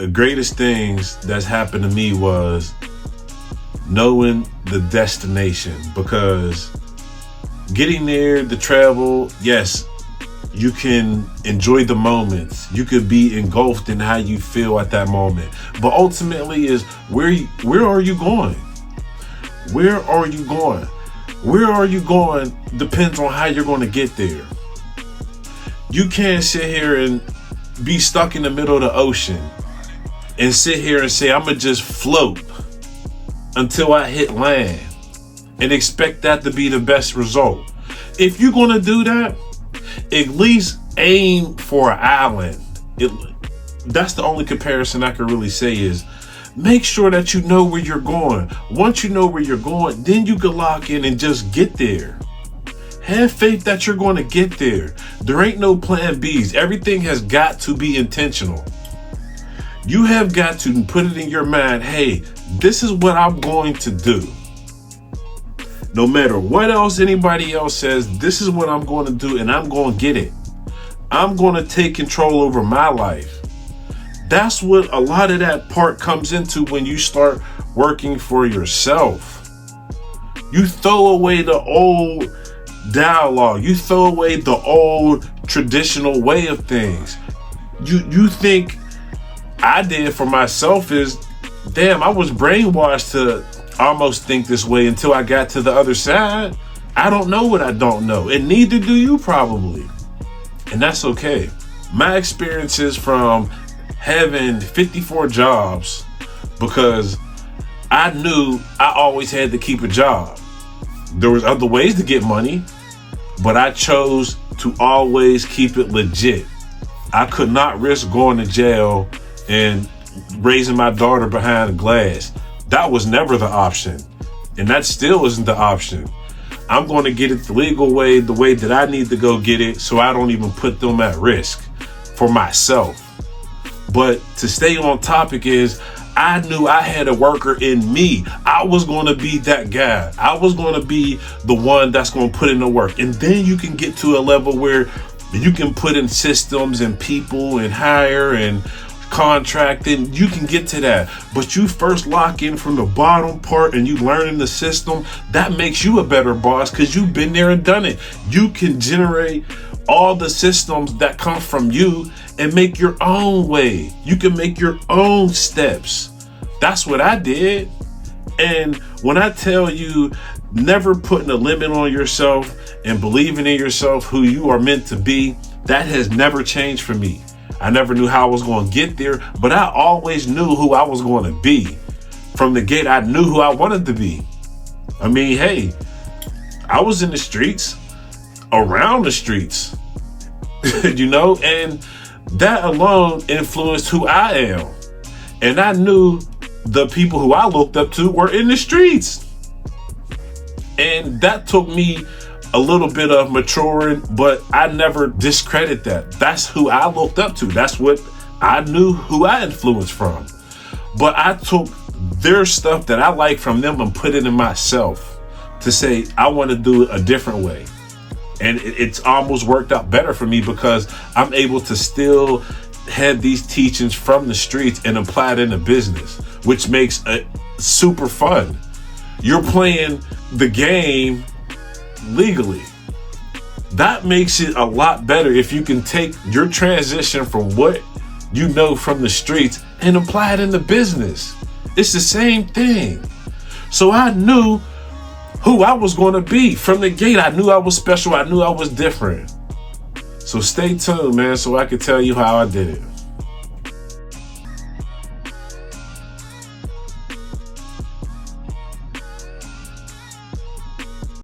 the greatest things that's happened to me was knowing the destination, because getting there, the travel, yes, you can enjoy the moments. You could be engulfed in how you feel at that moment. But ultimately is where are you going? Where are you going? Where are you going depends on how you're going to get there. You can't sit here and be stuck in the middle of the ocean and sit here and say, I'm going to just float until I hit land and expect that to be the best result. If you're going to do that, at least aim for an island. That's the only comparison I can really say is make sure that you know where you're going. Once you know where you're going, then you can lock in and just get there. Have faith that you're going to get there. There ain't no plan Bs. Everything has got to be intentional. You have got to put it in your mind, hey, this is what I'm going to do. No matter what else anybody else says, this is what I'm going to do, and I'm going to get it. I'm going to take control over my life. That's what a lot of that part comes into when you start working for yourself. You throw away the old dialogue. You throw away the old traditional way of things. You think I did for myself is, damn, I was brainwashed to almost think this way until I got to the other side. I don't know what I don't know, and neither do you probably. And that's okay. My experiences from having 54 jobs, because I knew I always had to keep a job. There was other ways to get money, but I chose to always keep it legit. I could not risk going to jail and raising my daughter behind glass. That was never the option. And that still isn't the option. I'm going to get it the legal way, the way that I need to go get it, so I don't even put them at risk for myself. But to stay on topic is, I knew I had a worker in me. I was going to be that guy. I was going to be the one that's going to put in the work. And then you can get to a level where you can put in systems and people and hire and contracting. You can get to that, but you first lock in from the bottom part and you learning the system. That makes you a better boss because you've been there and done it. You can generate all the systems that come from you and make your own way. You can make your own steps. That's what I did. And when I tell you never putting a limit on yourself and believing in yourself, who you are meant to be, that has never changed for me. I never knew how I was going to get there, but I always knew who I was going to be. From the gate, I knew who I wanted to be. I mean, hey, I was in the streets, around the streets, and that alone influenced who I am. And I knew the people who I looked up to were in the streets. And that took me a little bit of maturing, but I never discredit that. That's who I looked up to. That's what I knew who I influenced from. But I took their stuff that I like from them and put it in myself to say, I want to do it a different way. And it's almost worked out better for me because I'm able to still have these teachings from the streets and apply it in the business, which makes it super fun. You're playing the game legally. That makes it a lot better if you can take your transition from what you know from the streets and apply it in the business. It's the same thing. So I knew who I was going to be from the gate. I knew I was special. I knew I was different. So stay tuned, man, so I can tell you how I did it.